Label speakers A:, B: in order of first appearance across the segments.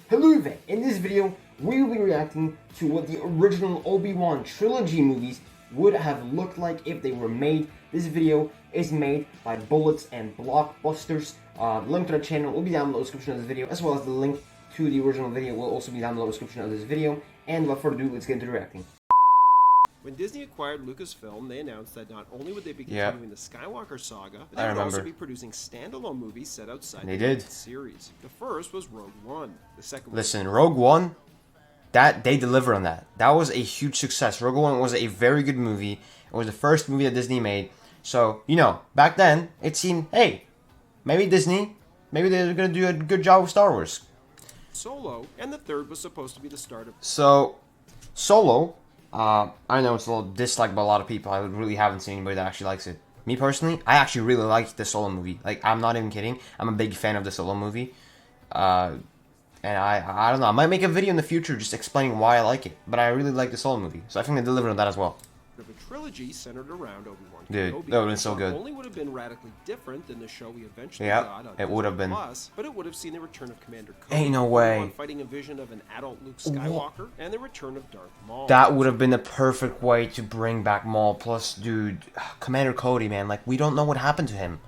A: Hello there, in this video we will be reacting to what the original Obi-Wan trilogy movies would have looked like if they were made. This video is made by Bullets and Blockbusters. Link to the channel will be down below the description of this video, as well as the link to the original video will also be down below the description of this video. And without further ado, let's get into the reacting.
B: When Disney acquired Lucasfilm, they announced that not only would they be continuing the Skywalker saga, but they would also be producing standalone movies set outside the series. The first was Rogue One. The second
A: Listen, Rogue One, they delivered on that. That was a huge success. Rogue One was a very good movie. It was the first movie that Disney made. So, you know, back then, it seemed, hey, maybe Disney, maybe they're going to do a good job with Star Wars.
B: Solo, and the third was supposed to be the start of...
A: So, Solo... I know it's a little disliked by a lot of people. I really haven't seen anybody that actually likes it. Me personally, I actually really liked the Solo movie. Like, I'm not even kidding. I'm a big fan of the Solo movie. And I don't know. I might make a video in the future just explaining why I like it. But I really like the Solo movie. So I think they delivered on that as well.
B: Of a trilogy centered around Obi-Wan Kenobi.
A: Dude, that would have been so good.
B: Only would have been radically different than the show we eventually got on
A: it would have been.
B: Plus, but it would have seen the return of Commander Cody.
A: Ain't no way.
B: Fighting a vision of an adult Luke Skywalker and the return of Darth Maul.
A: That would have been the perfect way to bring back Maul. Plus, dude, Commander Cody, man, like, we don't know what happened to him.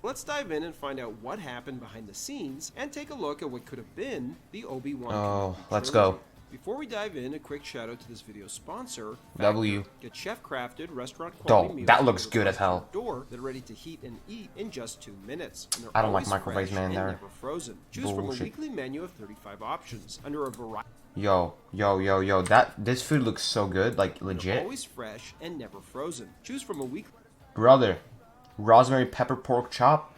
B: Let's dive in and find out what happened behind the scenes and take a look at what could have been the Obi-Wan Kenobi
A: let's
B: trilogy.
A: go.
B: Before we dive in, a quick shout out to this video's sponsor,
A: W.
B: Get chef-crafted, restaurant-quality meals
A: that looks good as hell.
B: Door that are ready to heat and eat in just 2 minutes. And
A: I don't like microwaves, man. They're
B: never frozen. Choose from a weekly menu of 35 options under a variety.
A: Yo, this food looks so good, like legit.
B: Always fresh and never frozen. Choose from a weekly.
A: Brother, rosemary pepper pork chop.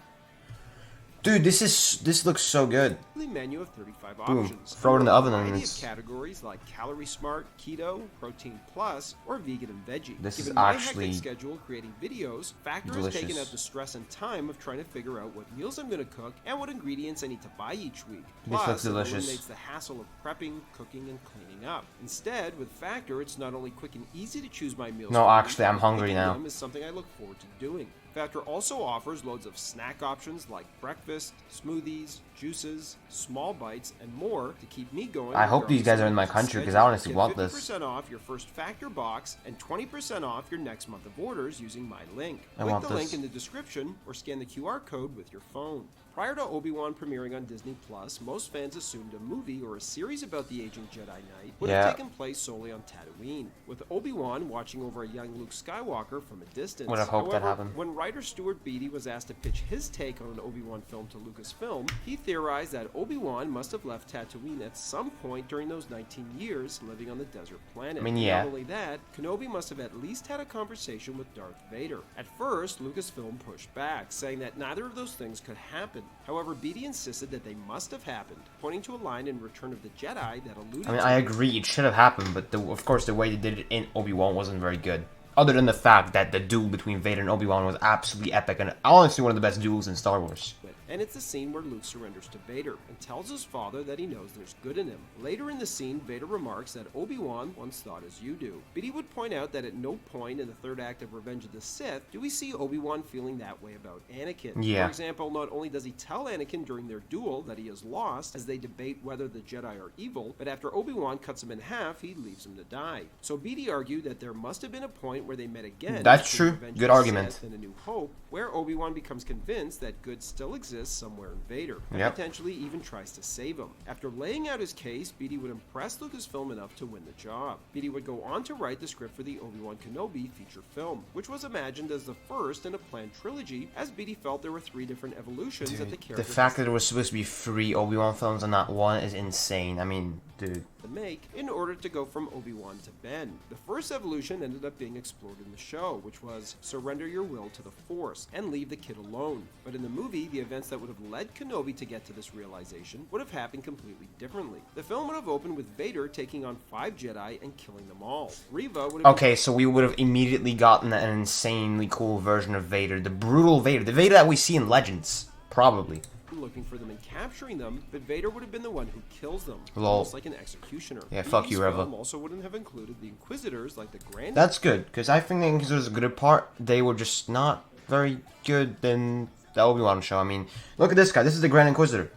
A: Dude, this looks so good.
B: Menu of 35
A: Boom.
B: options.
A: Throw it in the oven and
B: it's categories like calorie smart, keto, protein plus, or vegan and veggie.
A: This
B: Given
A: is
B: my
A: actually
B: hectic schedule creating videos, Factor has taken out the stress and time of trying to figure out what meals I'm going to cook and what ingredients I need to buy each week. Plus,
A: this looks delicious.
B: It eliminates the hassle of prepping, cooking, and cleaning up. Instead, with Factor, it's not only quick and easy to choose my meals.
A: No, actually, I'm hungry now.
B: Them is something I look forward to doing. Factor also offers loads of snack options like breakfast, smoothies, juices, small bites, and more to keep me going.
A: I hope these guys are in my country because I honestly want this.
B: 50% off your first Factor box and 20% off your next month of orders using my link.
A: I
B: Click
A: want
B: the
A: this.
B: link in the description or scan the QR code with your phone. Prior to Obi-Wan premiering on Disney Plus, most fans assumed a movie or a series about the aging Jedi Knight would have taken place solely on Tatooine, with Obi-Wan watching over a young Luke Skywalker from a distance.
A: Would have hoped that happened.
B: When writer Stuart Beattie was asked to pitch his take on an Obi-Wan film to Lucasfilm, he theorized that Obi-Wan must have left Tatooine at some point during those 19 years living on the desert planet. Not only that, Kenobi must have at least had a conversation with Darth Vader. At first, Lucasfilm pushed back, saying that neither of those things could happen. However, Beattie insisted that they must have happened, pointing to a line in Return of the Jedi that alluded to...
A: I agree, it should have happened, but of course the way they did it in Obi-Wan wasn't very good. Other than the fact that the duel between Vader and Obi-Wan was absolutely epic, and honestly one of the best duels in Star Wars.
B: And it's the scene where Luke surrenders to Vader and tells his father that he knows there's good in him. Later in the scene, Vader remarks that Obi-Wan once thought as you do. Beattie would point out that at no point in the third act of Revenge of the Sith do we see Obi-Wan feeling that way about Anakin. For example, not only does he tell Anakin during their duel that he is lost as they debate whether the Jedi are evil, but after Obi-Wan cuts him in half, he leaves him to die. So Beattie argued that there must have been a point where they met again.
A: That's true. Good argument.
B: In A New Hope, where Obi-Wan becomes convinced that good still exists somewhere in Vader, and potentially even tries to save him. After laying out his case, Beattie would impress Lucasfilm enough to win the job. Beattie would go on to write the script for the Obi-Wan Kenobi feature film, which was imagined as the first in a planned trilogy, as Beattie felt there were 3 different evolutions that the character...
A: The fact that there was supposed to be 3 Obi-Wan films and not 1 is insane. I mean, dude...
B: to make in order to go from Obi-Wan to Ben. The first evolution ended up being explored in the show, which was surrender your will to the Force and leave the kid alone. But in the movie, the events that would have led Kenobi to get to this realization would have happened completely differently. The film would have opened with Vader taking on 5 Jedi and killing them all. Reva would have
A: so we would have immediately gotten an insanely cool version of Vader, the brutal Vader, the Vader that we see in Legends, probably.
B: Looking for them and capturing them, but Vader would have been the one who kills them,
A: Lol.
B: almost like an executioner.
A: Yeah, fuck you, Reva.
B: Also wouldn't have included the Inquisitors like the Grand...
A: That's good, because I think the Inquisitors are a good part. They were just not very good in the Obi-Wan show. I mean, look at this guy. This is the Grand Inquisitor.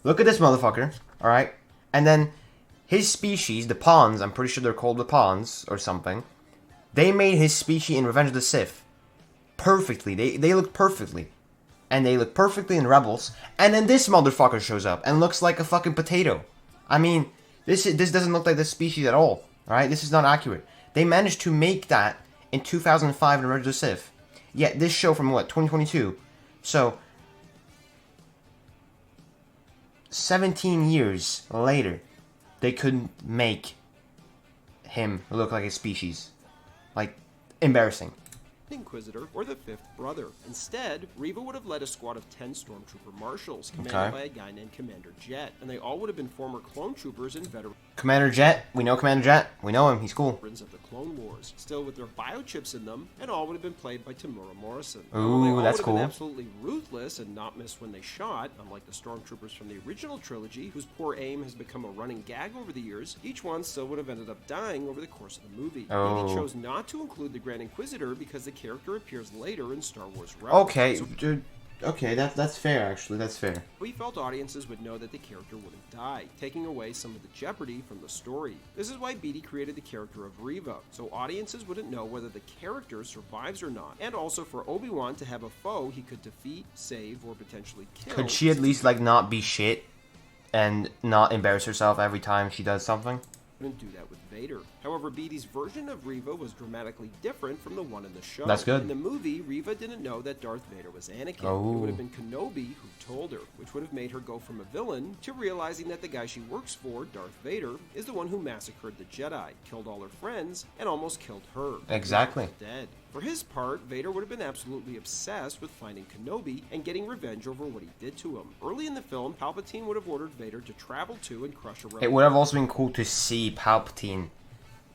A: Look at this motherfucker, alright? And then his species, the Pawns, I'm pretty sure they're called the Pawns or something. They made his species in Revenge of the Sith perfectly. They look perfectly. And they look perfectly in Rebels. And then this motherfucker shows up and looks like a fucking potato. I mean, this doesn't look like this species at all. Alright, this is not accurate. They managed to make that in 2005 in Revenge of the Sith. Yet this show from what, 2022? So 17 years later, they couldn't make him look like a species. Like, embarrassing.
B: Inquisitor or the fifth brother. Instead, Reva would have led a squad of 10 stormtrooper marshals commanded by a guy named Commander Jet, and they all would have been former clone troopers and veterans
A: Commander Jet, we know Commander Jet, we know him, he's cool.
B: of the Clone Wars, still with their biochips in them, and all would have been played by Tamura Morrison.
A: Ooh,
B: they all
A: that's
B: would have
A: cool.
B: been absolutely ruthless and not miss when they shot, unlike the stormtroopers from the original trilogy, whose poor aim has become a running gag over the years. Each one still would have ended up dying over the course of the movie.
A: Oh.
B: He chose not to include the Grand Inquisitor because the character appears later in Star Wars Rebels.
A: Okay,
B: So
A: dude, okay, that's fair, actually, that's fair.
B: we felt audiences would know that the character wouldn't die, taking away some of the jeopardy from the story. This is why Beatty created the character of Reva, so audiences wouldn't know whether the character survives or not, and also for Obi-Wan to have a foe he could defeat, save, or potentially kill.
A: Could she at least, like, not be shit and not embarrass herself every time she does something?
B: Couldn't do that with Vader. However, Beatty's version of Reva was dramatically different from the one in the show.
A: That's good.
B: In the movie, Reva didn't know that Darth Vader was Anakin.
A: Oh.
B: It would have been Kenobi who told her, which would have made her go from a villain to realizing that the guy she works for, Darth Vader, is the one who massacred the Jedi, killed all her friends, and almost killed her.
A: Exactly.
B: Dead. For his part, Vader would have been absolutely obsessed with finding Kenobi and getting revenge over what he did to him. Early in the film, Palpatine would have ordered Vader to travel to and crush a rebel.
A: It would have also been cool to see Palpatine,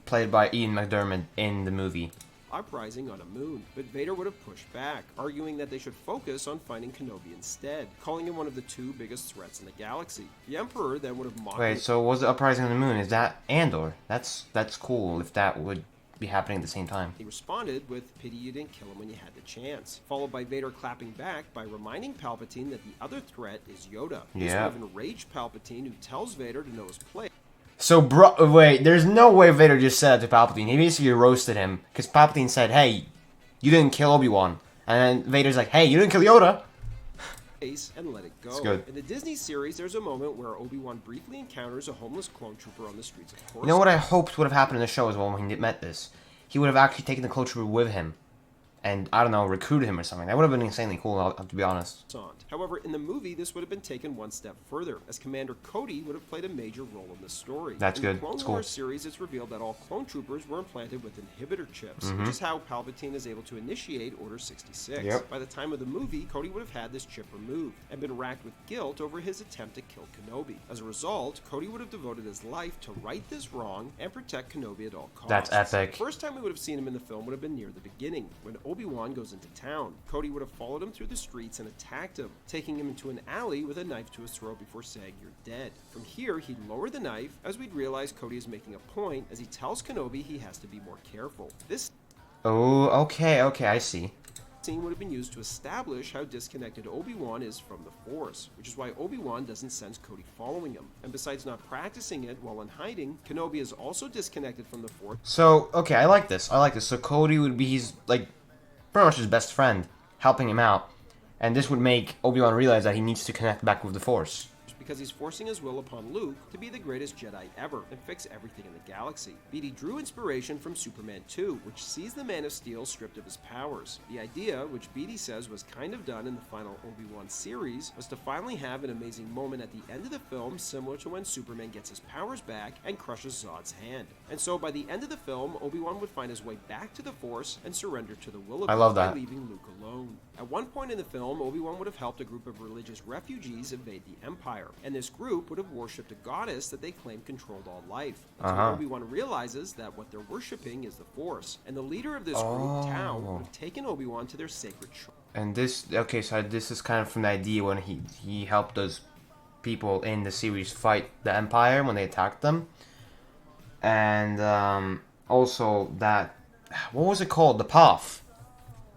A: played by Ian McDiarmid, in the movie.
B: uprising on a moon, but Vader would have pushed back, arguing that they should focus on finding Kenobi instead, calling him one of the two biggest threats in the galaxy. The Emperor then would have mocked
A: Wait, so was the uprising on the moon? Is that Andor? That's cool if that would be happening at the same time.
B: He responded with, "Pity you didn't kill him when you had the chance," followed by Vader clapping back by reminding Palpatine that the other threat is Yoda. This
A: Yeah.
B: would have enraged Palpatine, who tells Vader to know his place.
A: So, wait, there's no way Vader just said that to Palpatine. He basically roasted him, because Palpatine said, hey, you didn't kill Obi-Wan. And then Vader's like, hey, you didn't kill Yoda.
B: And let it go.
A: It's good.
B: In the Disney series, there's a moment where Obi-Wan briefly encounters a homeless clone trooper on the streets of Coruscant.
A: You know what I hoped would have happened in the show as well when he met this? He would have actually taken the clone trooper with him. And, I don't know, recruited him or something. That would have been insanely cool, to be honest.
B: However, in the movie, this would have been taken one step further, as Commander Cody would have played a major role in the story.
A: That's good.
B: In the Clone
A: That's cool.
B: Wars series, it's revealed that all clone troopers were implanted with inhibitor chips, which is how Palpatine is able to initiate Order 66.
A: Yep.
B: By the time of the movie, Cody would have had this chip removed, and been racked with guilt over his attempt to kill Kenobi. As a result, Cody would have devoted his life to right this wrong and protect Kenobi at all costs.
A: That's epic.
B: The first time we would have seen him in the film would have been near the beginning, when Obi-Wan goes into town. Cody would have followed him through the streets and attacked him, taking him into an alley with a knife to his throat before saying, "You're dead." From here, he'd lower the knife, as we'd realize Cody is making a point, as he tells Kenobi he has to be more careful. This
A: Oh, okay, I see.
B: scene would have been used to establish how disconnected Obi-Wan is from the Force, which is why Obi-Wan doesn't sense Cody following him. And besides not practicing it while in hiding, Kenobi is also disconnected from the Force.
A: So, okay, I like this. So Cody would be pretty much his best friend, helping him out. And this would make Obi-Wan realize that he needs to connect back with the Force.
B: Because he's forcing his will upon Luke to be the greatest Jedi ever and fix everything in the galaxy. Beatty drew inspiration from Superman 2, which sees the Man of Steel stripped of his powers. The idea, which Beatty says was kind of done in the final Obi-Wan series, was to finally have an amazing moment at the end of the film similar to when Superman gets his powers back and crushes Zod's hand. And so by the end of the film, Obi-Wan would find his way back to the Force and surrender to the will of
A: I
B: Luke
A: love
B: by
A: that.
B: leaving Luke alone. At one point in the film, Obi-Wan would have helped a group of religious refugees invade the Empire, and this group would have worshipped a goddess that they claimed controlled all life. Until Obi-Wan realizes that what they're worshipping is the Force, and the leader of this group, Tao, would have taken Obi-Wan to their sacred shrine.
A: And this is kind of from the idea when he helped those people in the series fight the Empire when they attacked them. And also that, what was it called? The Path.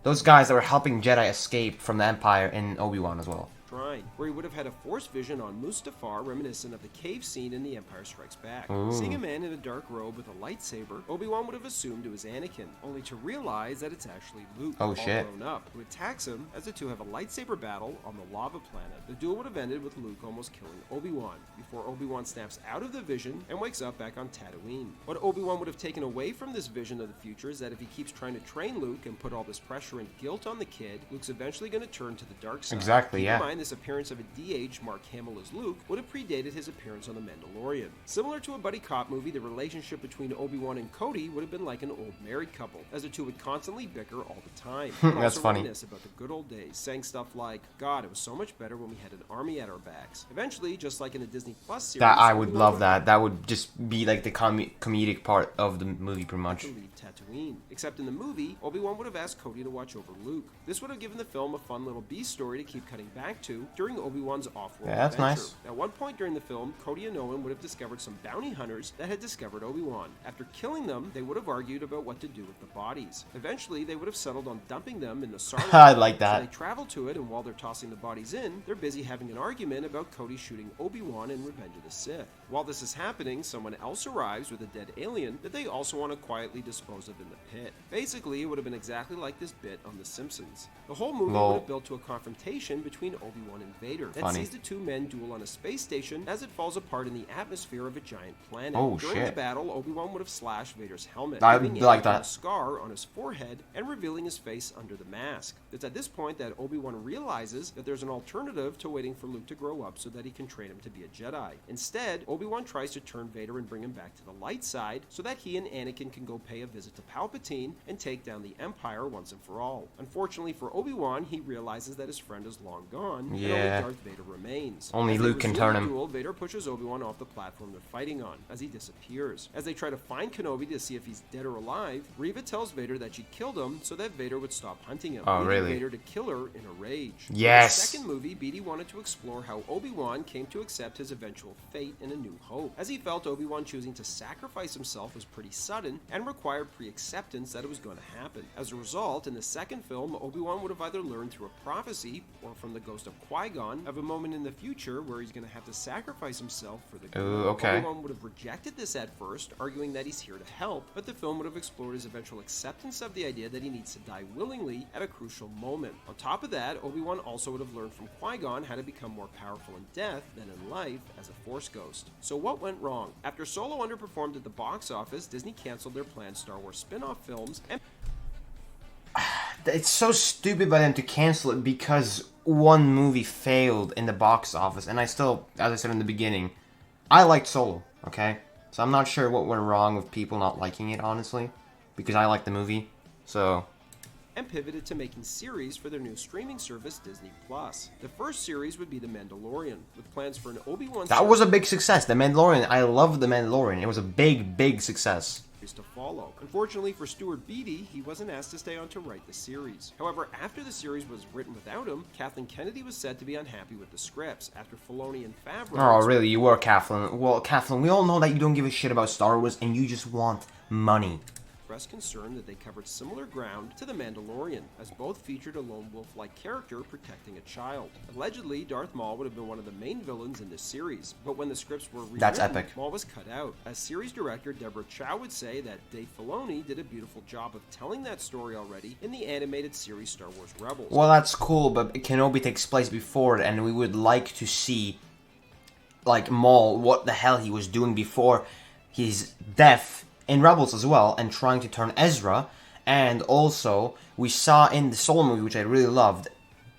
A: Those guys that were helping Jedi escape from the Empire in Obi-Wan as well.
B: shrine, where he would have had a Force vision on Mustafar reminiscent of the cave scene in The Empire Strikes Back.
A: Ooh.
B: Seeing a man in a dark robe with a lightsaber, Obi-Wan would have assumed it was Anakin, only to realize that it's actually Luke,
A: Oh,
B: all
A: shit.
B: grown up, who attacks him as the two have a lightsaber battle on the lava planet. The duel would have ended with Luke almost killing Obi-Wan, before Obi-Wan snaps out of the vision and wakes up back on Tatooine. What Obi-Wan would have taken away from this vision of the future is that if he keeps trying to train Luke and put all this pressure and guilt on the kid, Luke's eventually going to turn to the dark side.
A: Exactly, yeah.
B: Keep in mind, this appearance of a de-aged Mark Hamill as Luke would have predated his appearance on The Mandalorian. Similar to a buddy cop movie, the relationship between Obi-Wan and Cody would have been like an old married couple, as the two would constantly bicker all the time.
A: That's funny.
B: Reminisce about the good old days, saying stuff like, "God, it was so much better when we had an army at our backs." Eventually, just like in the Disney Plus series,
A: That I would
B: Obi-Wan
A: love that. That would just be like the comedic part of the movie, pretty much.
B: to leave Tatooine. Except in the movie, Obi-Wan would have asked Cody to watch over Luke. This would have given the film a fun little B story to keep cutting back to during Obi-Wan's off-world
A: Yeah, that's
B: adventure.
A: nice.
B: At one point during the film, Cody and Owen would have discovered some bounty hunters that had discovered Obi-Wan. After killing them, they would have argued about what to do with the bodies. Eventually, they would have settled on dumping them in the Sarlacc.
A: I like that.
B: So they travel to it, and while they're tossing the bodies in, they're busy having an argument about Cody shooting Obi-Wan in Revenge of the Sith. While this is happening, someone else arrives with a dead alien that they also want to quietly dispose of in the pit. Basically, it would have been exactly like this bit on The Simpsons. The whole movie
A: Lol.
B: would have built to a confrontation between Obi-Wan and Vader that
A: Funny.
B: sees the two men duel on a space station as it falls apart in the atmosphere of a giant planet.
A: Oh,
B: During
A: shit.
B: the battle, Obi-Wan would have slashed Vader's helmet,
A: I
B: giving
A: like
B: Anakin
A: that.
B: a scar on his forehead and revealing his face under the mask. It's at this point that Obi-Wan realizes that there's an alternative to waiting for Luke to grow up so that he can train him to be a Jedi. Instead, Obi-Wan tries to turn Vader and bring him back to the light side so that he and Anakin can go pay a visit to Palpatine and take down the Empire once and for all. Unfortunately for Obi-Wan, he realizes that his friend is long gone, and
A: Yeah.
B: only Darth Vader remains.
A: Only
B: As they
A: Luke can
B: resume
A: turn
B: the
A: him.
B: duel, Vader pushes Obi-Wan off the platform they're fighting on, as he disappears. As they try to find Kenobi to see if he's dead or alive, Reva tells Vader that she killed him so that Vader would stop hunting him,
A: Oh,
B: leading
A: really?
B: Vader to kill her in a rage.
A: Yes.
B: In the second movie, Beatty wanted to explore how Obi-Wan came to accept his eventual fate in A New Hope, as he felt Obi-Wan choosing to sacrifice himself was pretty sudden and required pre-acceptance that it was going to happen. As a result, in the second film, Obi-Wan would have either learned through a prophecy or from the ghost of Qui-Gon of a moment in the future where he's going to have to sacrifice himself for the good.
A: Ooh, okay.
B: Obi-Wan would have rejected this at first, arguing that he's here to help, but the film would have explored his eventual acceptance of the idea that he needs to die willingly at a crucial moment. On top of that, Obi-Wan also would have learned from Qui-Gon how to become more powerful in death than in life as a Force ghost. So what went wrong? After Solo underperformed at the box office, Disney canceled their planned Star Wars spin-off films and
A: It's so stupid by them to cancel it because one movie failed in the box office, and I still, as I said in the beginning, I liked Solo, okay? So I'm not sure what went wrong with people not liking it, honestly, because I liked the movie, so...
B: pivoted to making series for their new streaming service, Disney+. The first series would be The Mandalorian, with plans for an Obi-Wan
A: That was a big success, The Mandalorian. I loved The Mandalorian. It was a big, big success.
B: to follow. Unfortunately for Stuart Beattie, he wasn't asked to stay on to write the series. However, after the series was written without him, Kathleen Kennedy was said to be unhappy with the scripts after Filoni and Favreau...
A: Oh, really? You were Kathleen. Well, Kathleen, we all know that you don't give a shit about Star Wars and you just want money.
B: expressed concern that they covered similar ground to The Mandalorian, as both featured a lone wolf-like character protecting a child. Allegedly, Darth Maul would have been one of the main villains in this series, but when the scripts were rewritten,
A: That's epic.
B: Maul was cut out. As series director Deborah Chow would say that Dave Filoni did a beautiful job of telling that story already in the animated series Star Wars Rebels.
A: Well, that's cool, but Kenobi takes place before it, and we would like to see, like, Maul, what the hell he was doing before his death in Rebels as well, and trying to turn Ezra. And also, we saw in the Solo movie, which I really loved,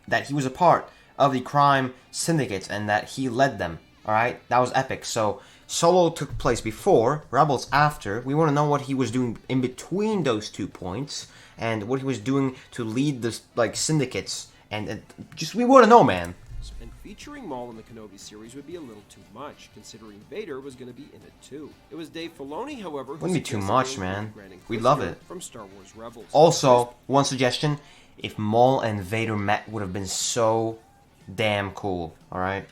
A: that he was a part of the crime syndicates and that he led them. Alright? That was epic. So, Solo took place before, Rebels after. We want to know what he was doing in between those 2 points, and what he was doing to lead the, like, syndicates. And just, we want to know, man.
B: And featuring Maul in the Kenobi series would be a little too much, considering Vader was going to be in it too. It was Dave Filoni, however, who
A: Wouldn't be too
B: suggested
A: much,
B: they would
A: man.
B: be Grand
A: We love
B: Inquisitor
A: it.
B: From Star Wars Rebels.
A: Also, one suggestion, if Maul and Vader met, would have been so damn cool, alright?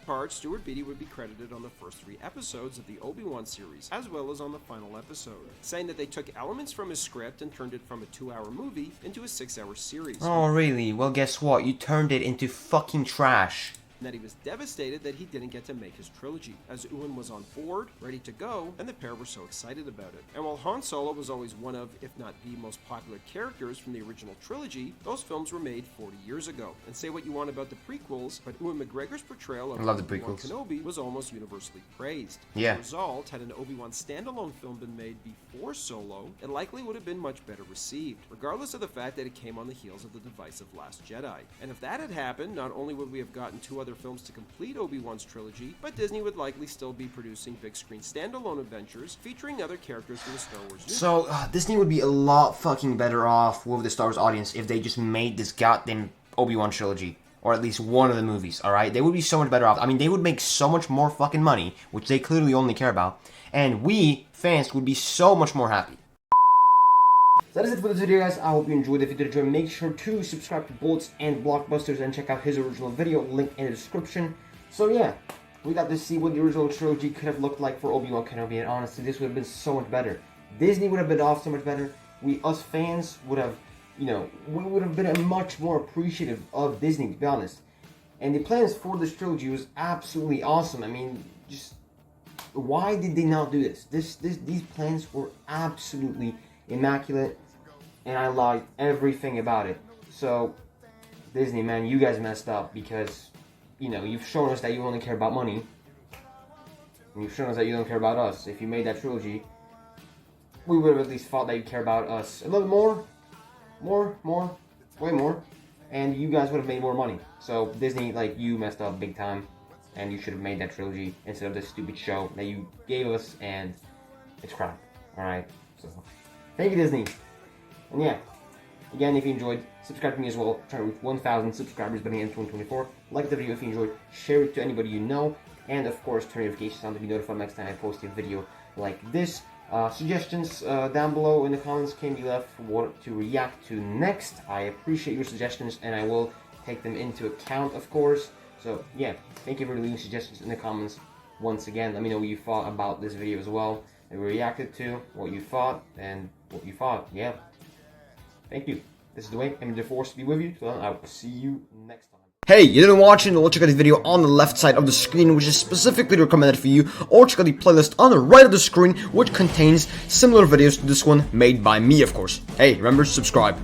B: part, Stuart Beattie would be credited on the first 3 episodes of the Obi-Wan series, as well as on the final episode, saying that they took elements from his script and turned it from a 2-hour movie into a 6-hour series.
A: Oh, really? Well, guess what? You turned it into fucking trash.
B: And that he was devastated that he didn't get to make his trilogy, as Ewan was on board, ready to go, and the pair were so excited about it. And while Han Solo was always one of, if not the most popular characters from the original trilogy, those films were made 40 years ago. And say what you want about the prequels, but Ewan McGregor's portrayal of Obi-Wan Kenobi was almost universally praised.
A: Yeah.
B: As a result, had an Obi-Wan standalone film been made before Solo, it likely would have been much better received, regardless of the fact that it came on the heels of the divisive Last Jedi. And if that had happened, not only would we have gotten 2 other films to complete Obi-Wan's trilogy, but Disney would likely still be producing big screen standalone adventures featuring other characters from the Star Wars universe.
A: So, Disney would be a lot fucking better off with the Star Wars audience if they just made this goddamn Obi-Wan trilogy. Or at least one of the movies, alright? They would be so much better off. I mean, they would make so much more fucking money, which they clearly only care about, and we, fans, would be so much more happy. So that is it for this video, guys. I hope you enjoyed. If you did enjoy, make sure to subscribe to Bullets and Blockbusters and check out his original video, link in the description. So yeah, we got to see what the original trilogy could have looked like for Obi-Wan Kenobi, and honestly, this would have been so much better. Disney would have been off so much better. Us fans would have, we would have been much more appreciative of Disney, to be honest. And the plans for this trilogy was absolutely awesome. I mean, just why did they not do this? These plans were absolutely immaculate, and I liked everything about it. So, Disney, man, you guys messed up because, you've shown us that you only care about money. And you've shown us that you don't care about us. If you made that trilogy, we would have at least thought that you care about us a little more. Way more. And you guys would have made more money. So, Disney, you messed up big time. And you should have made that trilogy instead of this stupid show that you gave us, and it's crap. Alright? So, thank you, Disney. And yeah, again, if you enjoyed, subscribe to me as well. Trying to reach 1,000 subscribers by the end of 2024. Like the video if you enjoyed, share it to anybody you know, and of course, turn notifications on to be notified next time I post a video like this. Suggestions down below in the comments can be left for what to react to next. I appreciate your suggestions, and I will take them into account, of course. So yeah, thank you for leaving suggestions in the comments. Once again, let me know what you thought about this video as well, and we reacted to, what you thought, and what you thought. Yeah. Thank you. This is the way. I'm the force to be with you. So I will see you next time. Hey, you didn't watch it? Well, check out the video on the left side of the screen, which is specifically recommended for you, or check out the playlist on the right of the screen, which contains similar videos to this one, made by me, of course. Hey, remember, subscribe.